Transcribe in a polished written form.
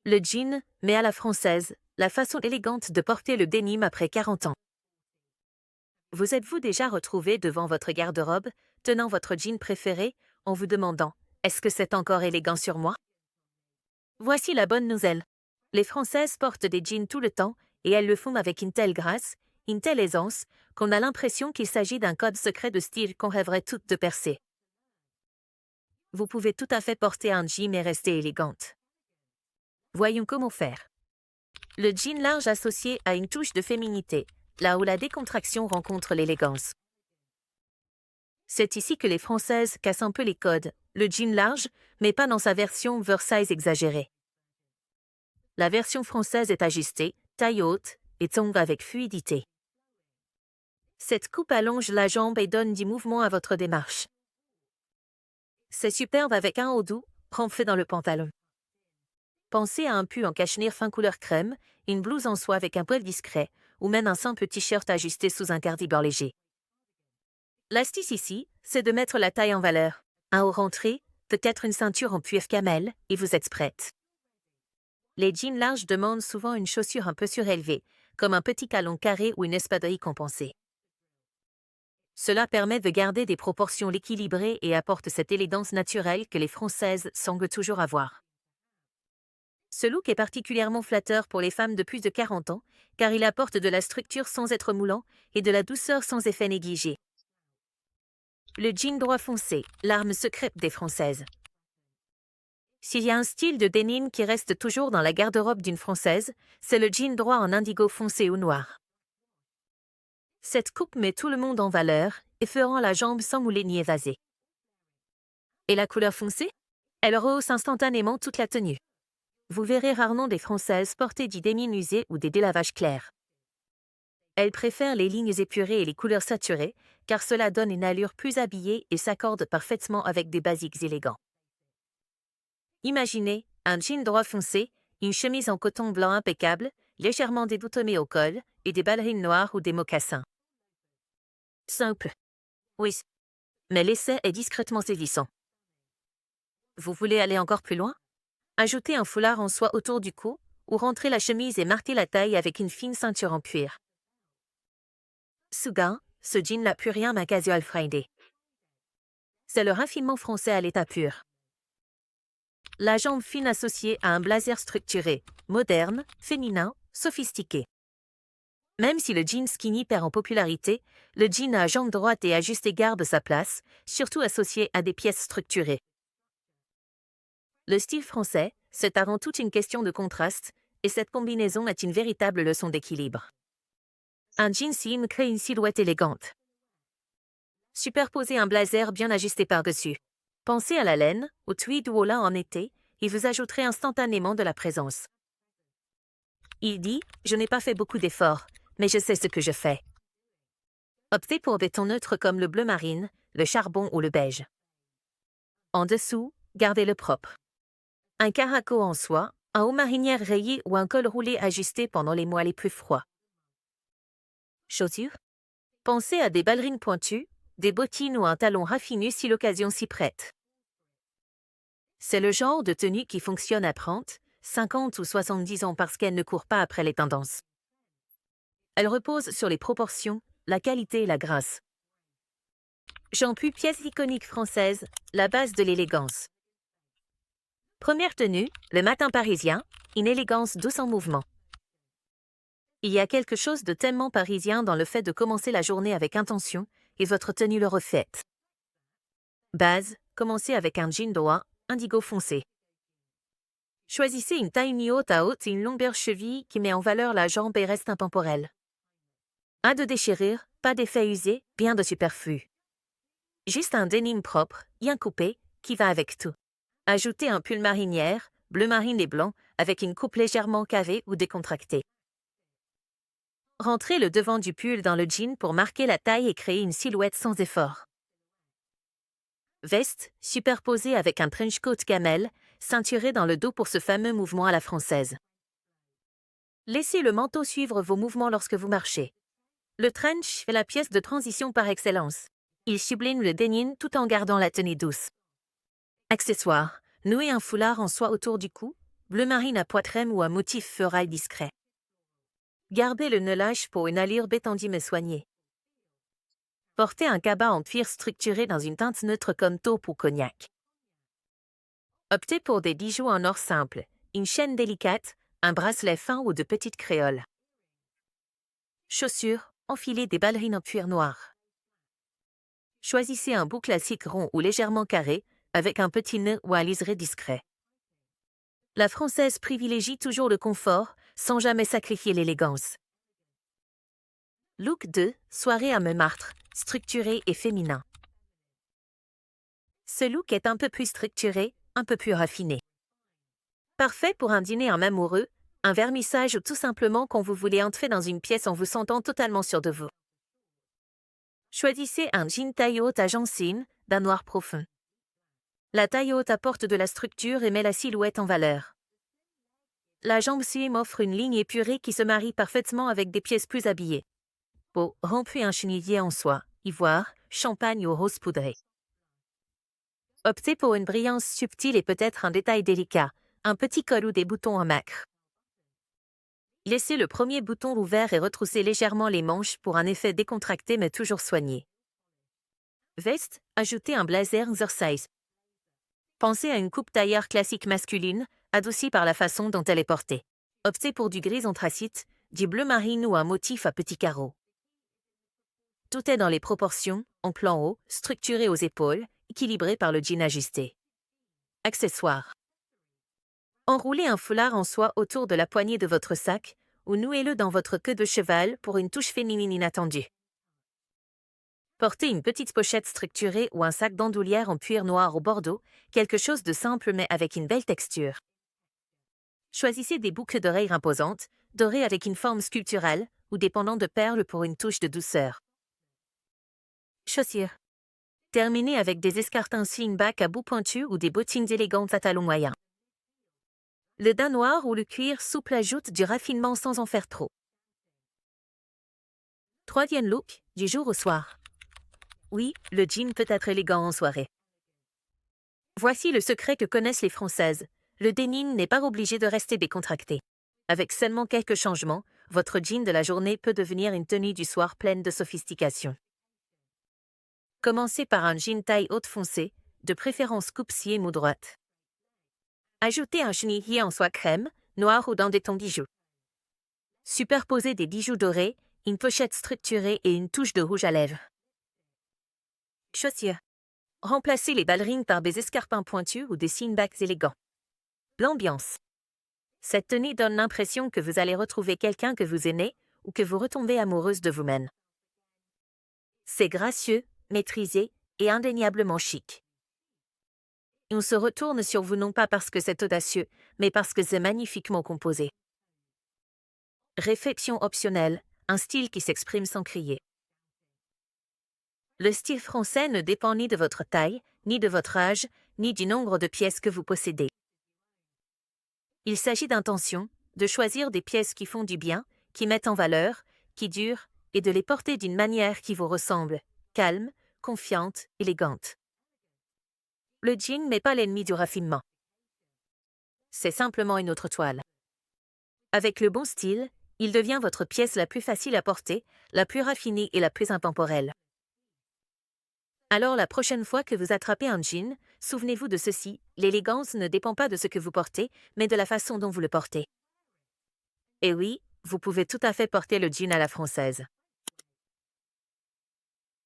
Le jean, mais à la française, la façon élégante de porter le denim après 40 ans. Vous êtes-vous déjà retrouvé devant votre garde-robe, tenant votre jean préféré, en vous demandant « Est-ce que c'est encore élégant sur moi ?» Voici la bonne nouvelle. Les Françaises portent des jeans tout le temps, et elles le font avec une telle grâce, une telle aisance, qu'on a l'impression qu'il s'agit d'un code secret de style qu'on rêverait toutes de percer. Vous pouvez tout à fait porter un jean et rester élégante. Voyons comment faire. Le jean large associé à une touche de féminité, là où la décontraction rencontre l'élégance. C'est ici que les Françaises cassent un peu les codes, le jean large, mais pas dans sa version oversize exagérée. La version française est ajustée, taille haute, et tombe avec fluidité. Cette coupe allonge la jambe et donne du mouvement à votre démarche. C'est superbe avec un haut doux, renflé dans le pantalon. Pensez à un pull en cachemire fin couleur crème, une blouse en soie avec un poil discret, ou même un simple t-shirt ajusté sous un cardigan léger. L'astuce ici, c'est de mettre la taille en valeur. Un haut rentré, peut-être une ceinture en cuir camel, et vous êtes prête. Les jeans larges demandent souvent une chaussure un peu surélevée, comme un petit talon carré ou une espadrille compensée. Cela permet de garder des proportions équilibrées et apporte cette élégance naturelle que les Françaises semblent toujours avoir. Ce look est particulièrement flatteur pour les femmes de plus de 40 ans, car il apporte de la structure sans être moulant et de la douceur sans effet négligé. Le jean droit foncé, l'arme secrète des Françaises. S'il y a un style de denim qui reste toujours dans la garde-robe d'une Française, c'est le jean droit en indigo foncé ou noir. Cette coupe met tout le monde en valeur, effaçant la jambe sans mouler ni évaser. Et la couleur foncée? Elle rehausse instantanément toute la tenue. Vous verrez rarement des Françaises porter du denim usé ou des délavages clairs. Elles préfèrent les lignes épurées et les couleurs saturées, car cela donne une allure plus habillée et s'accorde parfaitement avec des basiques élégants. Imaginez un jean droit foncé, une chemise en coton blanc impeccable, légèrement dédoutomée au col, et des ballerines noires ou des mocassins. Simple. Oui. Mais l'essai est discrètement séduisant. Vous voulez aller encore plus loin? Ajoutez un foulard en soie autour du cou, ou rentrez la chemise et marquez la taille avec une fine ceinture en cuir. Soudain, ce jean n'a plus rien d'un casual Friday. C'est le raffinement français à l'état pur. La jambe fine associée à un blazer structuré, moderne, féminin, sophistiqué. Même si le jean skinny perd en popularité, le jean à jambe droite et ajustée garde sa place, surtout associé à des pièces structurées. Le style français, c'est avant tout une question de contraste, et cette combinaison est une véritable leçon d'équilibre. Un jean slim crée une silhouette élégante. Superposez un blazer bien ajusté par-dessus. Pensez à la laine, au tweed ou au lin en été, et vous ajouterez instantanément de la présence. Il dit « Je n'ai pas fait beaucoup d'efforts, mais je sais ce que je fais ». Optez pour des tons neutres comme le bleu marine, le charbon ou le beige. En dessous, gardez-le propre. Un caraco en soie, un haut marinière rayé ou un col roulé ajusté pendant les mois les plus froids. Chaussures? Pensez à des ballerines pointues, des bottines ou un talon raffiné si l'occasion s'y prête. C'est le genre de tenue qui fonctionne à 30, 50 ou 70 ans parce qu'elle ne court pas après les tendances. Elle repose sur les proportions, la qualité et la grâce. J'en puis pièce iconique française, la base de l'élégance. Première tenue, le matin parisien, une élégance douce en mouvement. Il y a quelque chose de tellement parisien dans le fait de commencer la journée avec intention, et votre tenue le reflète. Base, commencez avec un jean droit, indigo foncé. Choisissez une taille mi-haute à haute et une longueur cheville qui met en valeur la jambe et reste intemporelle. Pas de déchirure, pas d'effet usé, bien de superflu. Juste un denim propre, bien coupé, qui va avec tout. Ajoutez un pull marinière, bleu marine et blanc, avec une coupe légèrement cavée ou décontractée. Rentrez le devant du pull dans le jean pour marquer la taille et créer une silhouette sans effort. Veste, superposée avec un trench coat camel, ceinturé dans le dos pour ce fameux mouvement à la française. Laissez le manteau suivre vos mouvements lorsque vous marchez. Le trench est la pièce de transition par excellence. Il sublime le denim tout en gardant la tenue douce. Accessoires, nouez un foulard en soie autour du cou, bleu marine à poitrine ou un motif floral discret. Gardez le neulage pour une allure détendue mais soignée. Portez un cabas en cuir structuré dans une teinte neutre comme taupe ou cognac. Optez pour des bijoux en or simple, une chaîne délicate, un bracelet fin ou de petites créoles. Chaussures, enfilez des ballerines en cuir noir. Choisissez un bout classique rond ou légèrement carré, avec un petit nœud ou un liseré discret. La française privilégie toujours le confort, sans jamais sacrifier l'élégance. Look 2, soirée à Montmartre, structuré et féminin. Ce look est un peu plus structuré, un peu plus raffiné. Parfait pour un dîner en amoureux, un vernissage ou tout simplement quand vous voulez entrer dans une pièce en vous sentant totalement sûr de vous. Choisissez un jean taille haute à Janssine, d'un noir profond. La taille haute apporte de la structure et met la silhouette en valeur. La Janssine offre une ligne épurée qui se marie parfaitement avec des pièces plus habillées. Peau, rompu un chenillier en soie, ivoire, champagne ou rose poudré. Optez pour une brillance subtile et peut-être un détail délicat, un petit col ou des boutons en macre. Laissez le premier bouton ouvert et retroussez légèrement les manches pour un effet décontracté mais toujours soigné. Veste, ajoutez un blazer oversize. Pensez à une coupe tailleur classique masculine, adoucie par la façon dont elle est portée. Optez pour du gris anthracite, du bleu marine ou un motif à petits carreaux. Tout est dans les proportions, en plan haut, structuré aux épaules, équilibré par le jean ajusté. Accessoires. Enroulez un foulard en soie autour de la poignée de votre sac ou nouez-le dans votre queue de cheval pour une touche féminine inattendue. Portez une petite pochette structurée ou un sac bandoulière en cuir noir ou bordeaux, quelque chose de simple mais avec une belle texture. Choisissez des boucles d'oreilles imposantes, dorées avec une forme sculpturale ou des pendants de perles pour une touche de douceur. Chaussures. Terminez avec des escarpins slingback à bout pointu ou des bottines élégantes à talons moyens. Le daim noir ou le cuir souple ajoute du raffinement sans en faire trop. Troisième look, du jour au soir. Oui, le jean peut être élégant en soirée. Voici le secret que connaissent les Françaises. Le denim n'est pas obligé de rester décontracté. Avec seulement quelques changements, votre jean de la journée peut devenir une tenue du soir pleine de sophistication. Commencez par un jean taille haute foncée, de préférence coupe-ciel ou droite. Ajoutez un chenillier en soie crème, noir ou dans des tons bijoux. Superposez des bijoux dorés, une pochette structurée et une touche de rouge à lèvres. Chaussures. Remplacez les ballerines par des escarpins pointus ou des slingbacks élégants. L'ambiance. Cette tenue donne l'impression que vous allez retrouver quelqu'un que vous aimez ou que vous retombez amoureuse de vous-même. C'est gracieux, maîtrisé et indéniablement chic. On se retourne sur vous non pas parce que c'est audacieux, mais parce que c'est magnifiquement composé. Réflexion optionnelle, un style qui s'exprime sans crier. Le style français ne dépend ni de votre taille, ni de votre âge, ni du nombre de pièces que vous possédez. Il s'agit d'intention, de choisir des pièces qui font du bien, qui mettent en valeur, qui durent, et de les porter d'une manière qui vous ressemble, calme, confiante, élégante. Le jean n'est pas l'ennemi du raffinement. C'est simplement une autre toile. Avec le bon style, il devient votre pièce la plus facile à porter, la plus raffinée et la plus intemporelle. Alors la prochaine fois que vous attrapez un jean, souvenez-vous de ceci, l'élégance ne dépend pas de ce que vous portez, mais de la façon dont vous le portez. Et oui, vous pouvez tout à fait porter le jean à la française.